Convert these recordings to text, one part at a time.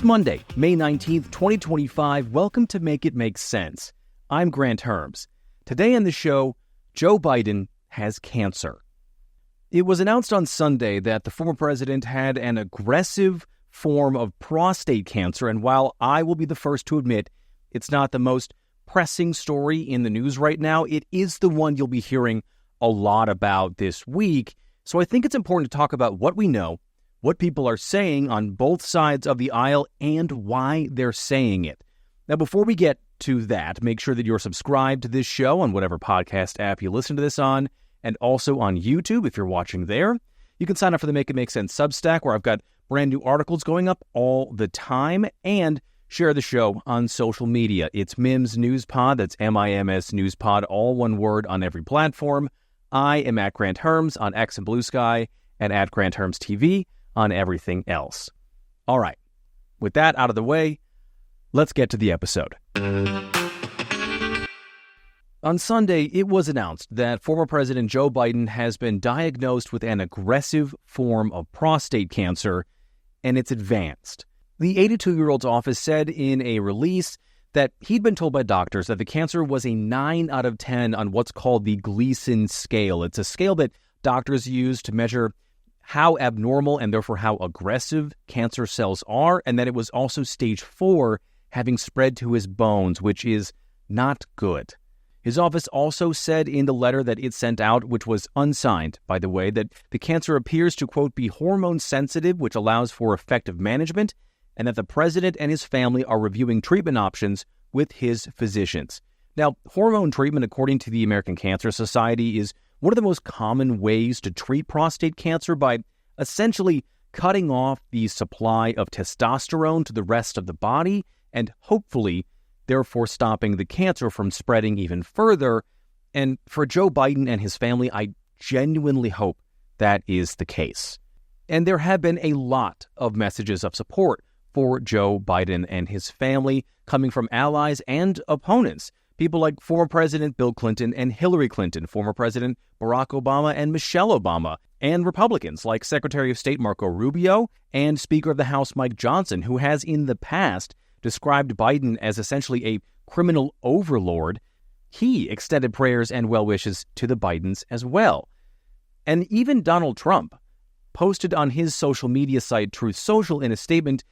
It's Monday, May 19th, 2025. Welcome to Make It Make Sense. I'm Granthermes. Today on the show, Joe Biden has cancer. It was announced on Sunday that the former president had an aggressive form of prostate cancer, and while I will be the first to admit it's not the most pressing story in the news right now, it is the one you'll be hearing a lot about this week. So I think it's important to talk about what we know, what people are saying on both sides of the aisle, and why they're saying it. Now, before we get to that, make sure that you're subscribed to this show on whatever podcast app you listen to this on, and also on YouTube if you're watching there. You can sign up for the Make It Make Sense Substack, where I've got brand new articles going up all the time, and share the show on social media. It's Mims News Pod. That's MIMS News Pod, all one word on every platform. I am at Granthermes on X and Bluesky, and at Granthermes TV on everything else. All right, with that out of the way, let's get to the episode. On Sunday, it was announced that former President Joe Biden has been diagnosed with an aggressive form of prostate cancer, and it's advanced. The 82-year-old's office said in a release that he'd been told by doctors that the cancer was a 9 out of 10 on what's called the Gleason scale. It's a scale that doctors use to measure how abnormal and therefore how aggressive cancer cells are, and that it was also stage 4, having spread to his bones, which is not good. His office also said in the letter that it sent out, which was unsigned, by the way, that the cancer appears to, quote, be hormone sensitive, which allows for effective management, and that the president and his family are reviewing treatment options with his physicians. Now, hormone treatment, according to the American Cancer Society, is one of the most common ways to treat prostate cancer by essentially cutting off the supply of testosterone to the rest of the body and hopefully, therefore, stopping the cancer from spreading even further. And for Joe Biden and his family, I genuinely hope that is the case. And there have been a lot of messages of support for Joe Biden and his family coming from allies and opponents. People like former President Bill Clinton and Hillary Clinton, former President Barack Obama and Michelle Obama, and Republicans like Secretary of State Marco Rubio and Speaker of the House Mike Johnson, who has in the past described Biden as essentially a criminal overlord. He extended prayers and well wishes to the Bidens as well. And even Donald Trump posted on his social media site Truth Social in a statement,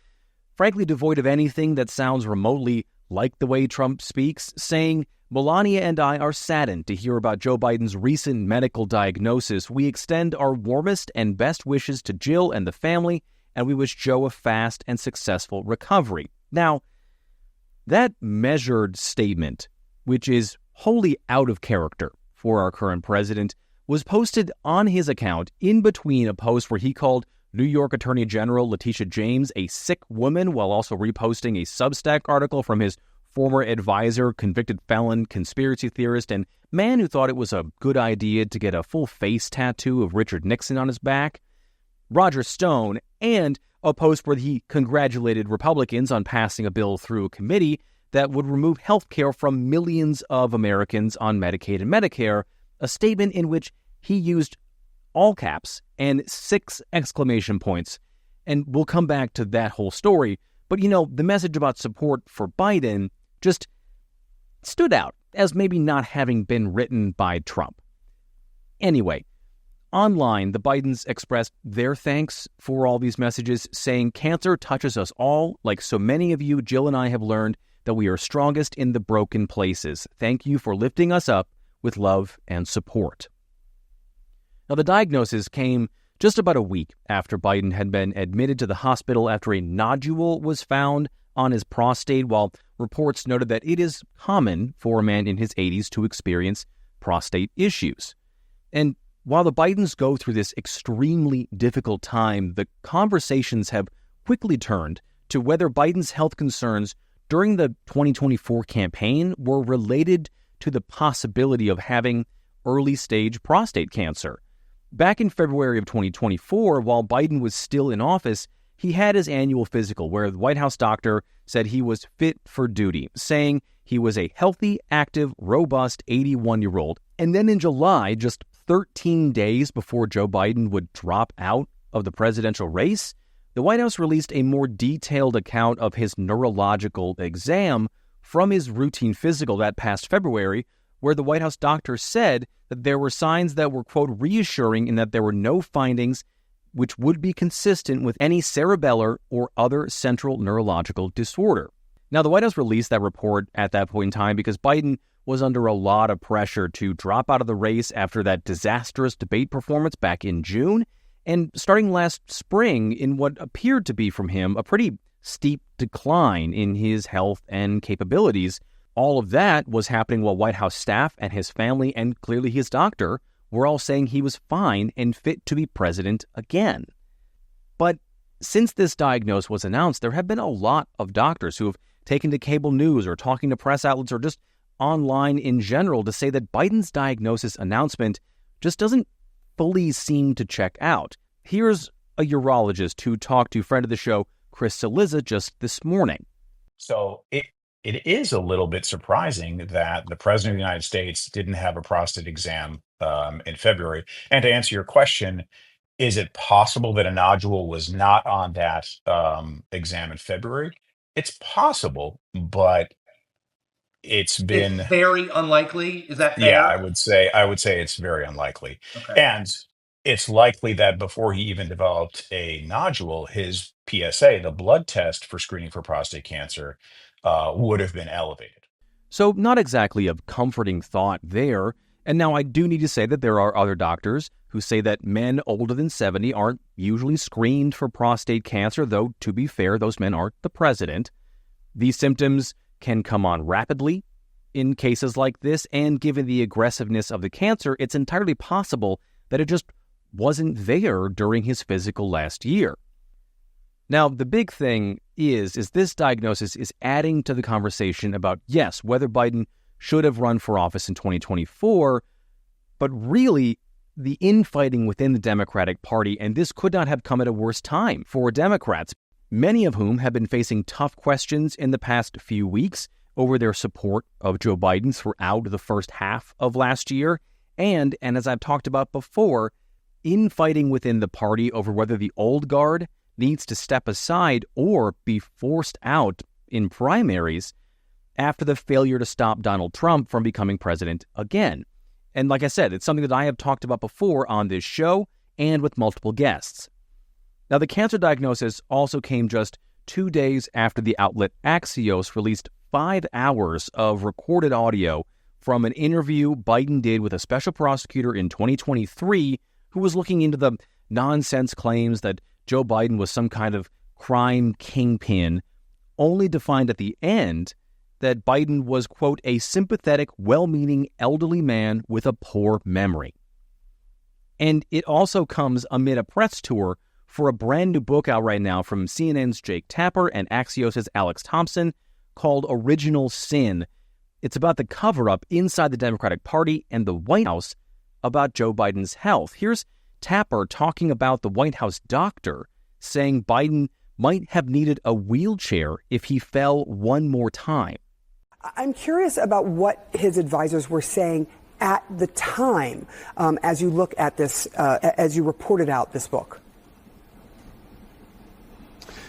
frankly devoid of anything that sounds remotely like the way Trump speaks, saying, "Melania and I are saddened to hear about Joe Biden's recent medical diagnosis. We extend our warmest and best wishes to Jill and the family, and we wish Joe a fast and successful recovery." Now, that measured statement, which is wholly out of character for our current president, was posted on his account in between a post where he called New York Attorney General Letitia James a sick woman, while also reposting a Substack article from his former advisor, convicted felon, conspiracy theorist, and man who thought it was a good idea to get a full face tattoo of Richard Nixon on his back, Roger Stone, and a post where he congratulated Republicans on passing a bill through a committee that would remove health care from millions of Americans on Medicaid and Medicare, a statement in which he used all caps and 6 exclamation points. And we'll come back to that whole story. But, the message about support for Biden just stood out as maybe not having been written by Trump. Anyway, online, the Bidens expressed their thanks for all these messages, saying, "Cancer touches us all. Like so many of you, Jill and I have learned that we are strongest in the broken places. Thank you for lifting us up with love and support." Now, the diagnosis came just about a week after Biden had been admitted to the hospital after a nodule was found on his prostate, while reports noted that it is common for a man in his 80s to experience prostate issues. And while the Bidens go through this extremely difficult time, the conversations have quickly turned to whether Biden's health concerns during the 2024 campaign were related to the possibility of having early-stage prostate cancer. Back in February of 2024, while Biden was still in office, he had his annual physical where the White House doctor said he was fit for duty, saying he was a healthy, active, robust 81-year-old. And then in July, just 13 days before Joe Biden would drop out of the presidential race, the White House released a more detailed account of his neurological exam from his routine physical that past February, where the White House doctor said that there were signs that were, quote, reassuring in that there were no findings which would be consistent with any cerebellar or other central neurological disorder. Now, the White House released that report at that point in time because Biden was under a lot of pressure to drop out of the race after that disastrous debate performance back in June, and starting last spring in what appeared to be from him a pretty steep decline in his health and capabilities. All of that was happening while White House staff and his family and clearly his doctor were all saying he was fine and fit to be president again. But since this diagnosis was announced, there have been a lot of doctors who have taken to cable news or talking to press outlets or just online in general to say that Biden's diagnosis announcement just doesn't fully seem to check out. Here's a urologist who talked to friend of the show, Chris Cillizza, just this morning. So it is a little bit surprising that the president of the United States didn't have a prostate exam in February. And to answer your question, is it possible that a nodule was not on that exam in February? It's possible, but it's very unlikely. Is that fair? Yeah, I would say it's very unlikely. Okay. And it's likely that before he even developed a nodule, his PSA, the blood test for screening for prostate cancer, would have been elevated. So not exactly a comforting thought there. And now I do need to say that there are other doctors who say that men older than 70 aren't usually screened for prostate cancer, though to be fair, those men aren't the president. These symptoms can come on rapidly in cases like this, and given the aggressiveness of the cancer, it's entirely possible that it just wasn't there during his physical last year. Now, the big thing is this diagnosis is adding to the conversation about, yes, whether Biden should have run for office in 2024, but really the infighting within the Democratic Party, and this could not have come at a worse time for Democrats, many of whom have been facing tough questions in the past few weeks over their support of Joe Biden throughout the first half of last year, and as I've talked about before, infighting within the party over whether the old guard needs to step aside or be forced out in primaries after the failure to stop Donald Trump from becoming president again. And like I said, it's something that I have talked about before on this show and with multiple guests. Now, the cancer diagnosis also came just 2 days after the outlet Axios released 5 hours of recorded audio from an interview Biden did with a special prosecutor in 2023 who was looking into the nonsense claims that Joe Biden was some kind of crime kingpin, only to find at the end that Biden was, quote, a sympathetic, well-meaning elderly man with a poor memory. And it also comes amid a press tour for a brand new book out right now from CNN's Jake Tapper and Axios' Alex Thompson called Original Sin. It's about the cover-up inside the Democratic Party and the White House about Joe Biden's health. Here's Tapper talking about the White House doctor saying Biden might have needed a wheelchair if he fell one more time. I'm curious about what his advisors were saying at the time as you look at this, as you reported out this book.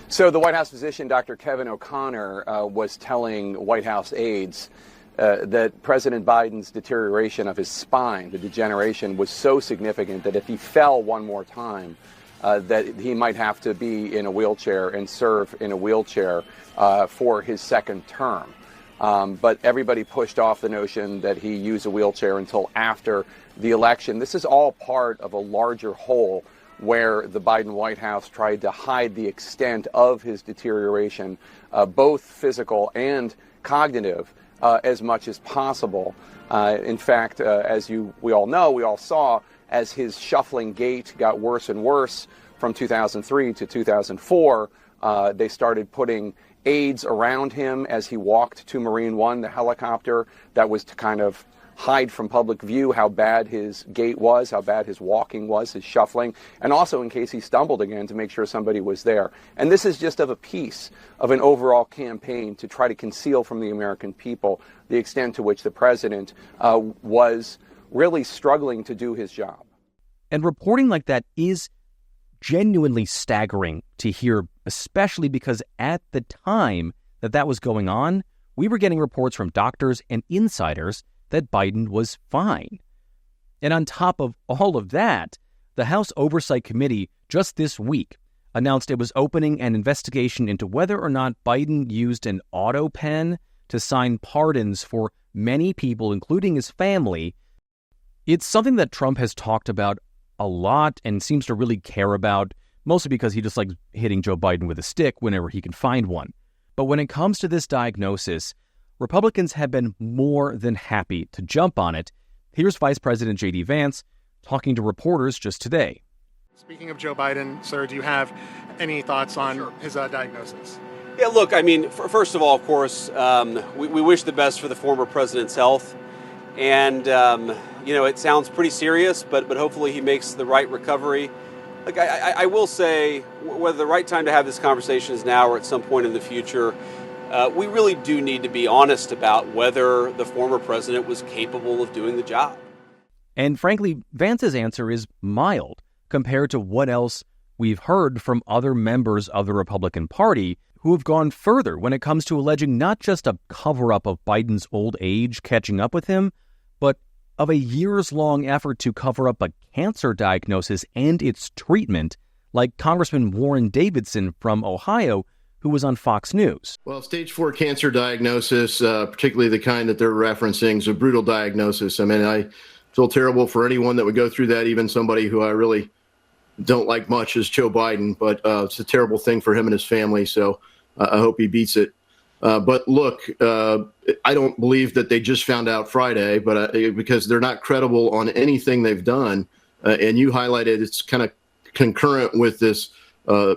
So the White House physician, Dr. Kevin O'Connor, was telling White House aides that President Biden's deterioration of his spine, the degeneration, was so significant that if he fell one more time, that he might have to be in a wheelchair and serve in a wheelchair for his second term. But everybody pushed off the notion that he use a wheelchair until after the election. This is all part of a larger whole where the Biden White House tried to hide the extent of his deterioration, both physical and cognitive, as much as possible. In fact, as we all saw, as his shuffling gait got worse and worse from 2003 to 2004, they started putting aides around him as he walked to Marine One, the helicopter. That was to kind of hide from public view how bad his gait was, how bad his walking was, his shuffling, and also in case he stumbled again to make sure somebody was there. And this is just of a piece of an overall campaign to try to conceal from the American people the extent to which the president was really struggling to do his job. And reporting like that is genuinely staggering to hear, especially because at the time that was going on, we were getting reports from doctors and insiders that Biden was fine. And on top of all of that, the House Oversight Committee just this week announced it was opening an investigation into whether or not Biden used an auto pen to sign pardons for many people, including his family. It's something that Trump has talked about a lot and seems to really care about, mostly because he just likes hitting Joe Biden with a stick whenever he can find one. But when it comes to this diagnosis, Republicans have been more than happy to jump on it. Here's Vice President J.D. Vance talking to reporters just today. Speaking of Joe Biden, sir, do you have any thoughts on his diagnosis? Yeah, look, I mean, first of all, of course, we wish the best for the former president's health. And, it sounds pretty serious, but hopefully he makes the right recovery. Look, I will say, whether the right time to have this conversation is now or at some point in the future, we really do need to be honest about whether the former president was capable of doing the job. And frankly, Vance's answer is mild compared to what else we've heard from other members of the Republican Party who have gone further when it comes to alleging not just a cover-up of Biden's old age catching up with him, but of a years-long effort to cover up a cancer diagnosis and its treatment, like Congressman Warren Davidson from Ohio, who was on Fox News. Well, stage 4 cancer diagnosis, particularly the kind that they're referencing, is a brutal diagnosis. I mean, I feel terrible for anyone that would go through that, even somebody who I really don't like much as Joe Biden, but it's a terrible thing for him and his family. So I hope he beats it. But look, I don't believe that they just found out Friday, but because they're not credible on anything they've done. And you highlighted it's kind of concurrent with this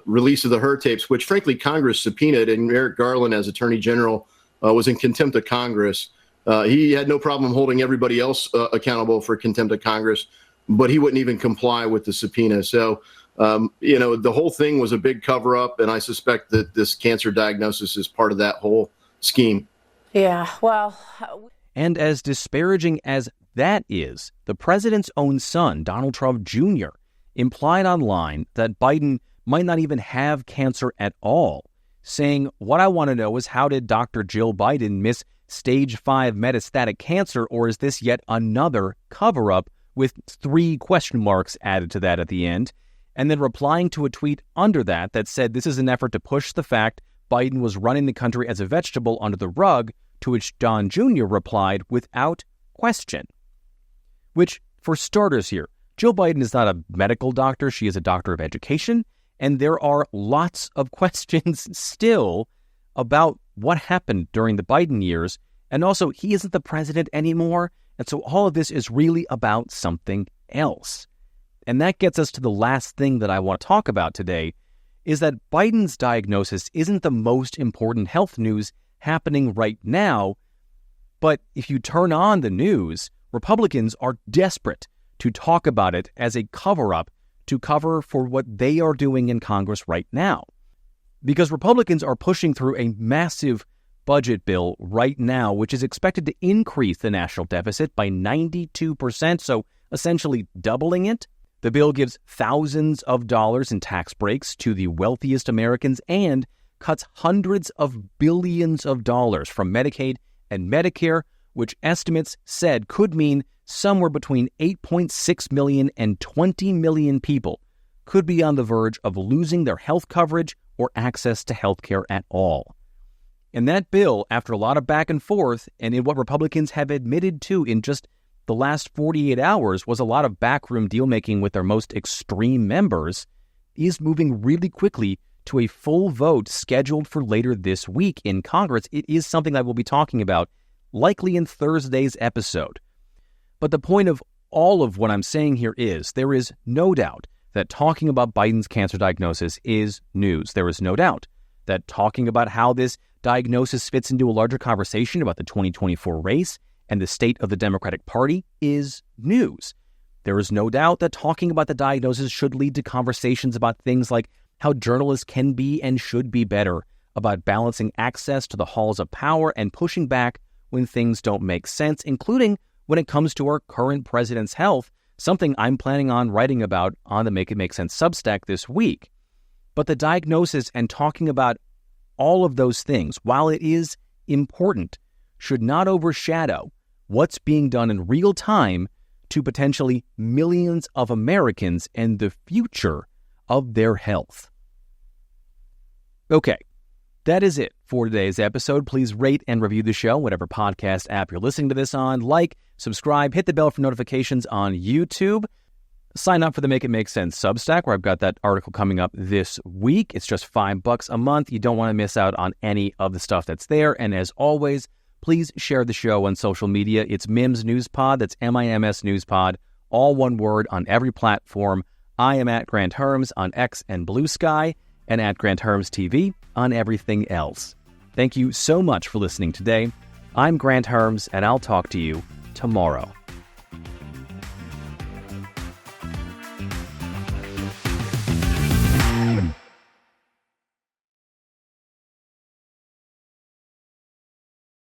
release of the Hur tapes, which frankly Congress subpoenaed, and Merrick Garland as Attorney General was in contempt of Congress. He had no problem holding everybody else accountable for contempt of Congress, but he wouldn't even comply with the subpoena. So, the whole thing was a big cover up, and I suspect that this cancer diagnosis is part of that whole scheme. Yeah, well. And as disparaging as that is, the president's own son, Donald Trump Jr., implied online that Biden might not even have cancer at all, saying, "What I want to know is how did Dr. Jill Biden miss stage 5 metastatic cancer, or is this yet another cover-up?" with 3 question marks added to that at the end, and then replying to a tweet under that said this is an effort to push the fact Biden was running the country as a vegetable under the rug, to which Don Jr. replied without question. Which, for starters here, Jill Biden is not a medical doctor, she is a doctor of education, and there are lots of questions still about what happened during the Biden years, and also he isn't the president anymore, and so all of this is really about something else. And that gets us to the last thing that I want to talk about today, is that Biden's diagnosis isn't the most important health news happening right now, but if you turn on the news, Republicans are desperate to talk about it as a cover-up to cover for what they are doing in Congress right now. Because Republicans are pushing through a massive budget bill right now, which is expected to increase the national deficit by 92%, so essentially doubling it. The bill gives thousands of dollars in tax breaks to the wealthiest Americans and cuts hundreds of billions of dollars from Medicaid and Medicare, which estimates said could mean somewhere between 8.6 million and 20 million people could be on the verge of losing their health coverage or access to health care at all. And that bill, after a lot of back and forth, and in what Republicans have admitted to in just the last 48 hours was a lot of backroom deal-making with their most extreme members, is moving really quickly to a full vote scheduled for later this week in Congress. It is something I will be talking about, likely in Thursday's episode. But the point of all of what I'm saying here is there is no doubt that talking about Biden's cancer diagnosis is news. There is no doubt that talking about how this diagnosis fits into a larger conversation about the 2024 race and the state of the Democratic Party is news. There is no doubt that talking about the diagnosis should lead to conversations about things like how journalists can be and should be better about balancing access to the halls of power and pushing back when things don't make sense, including when it comes to our current president's health, something I'm planning on writing about on the Make It Make Sense Substack this week. But the diagnosis and talking about all of those things, while it is important, should not overshadow what's being done in real time to potentially millions of Americans and the future of their health. Okay, that is it for today's episode. Please rate and review the show, whatever podcast app you're listening to this on. Like, subscribe, hit the bell for notifications on YouTube. Sign up for the Make It Make Sense Substack, where I've got that article coming up this week. It's just $5 a month. You don't want to miss out on any of the stuff that's there. And as always, please share the show on social media. It's Mims News Pod. That's MIMS News Pod. All one word on every platform. I am at Grant Herms on X and Bluesky, and at Grant Herms TV on everything else. Thank you so much for listening today. I'm Grant Herms, and I'll talk to you tomorrow.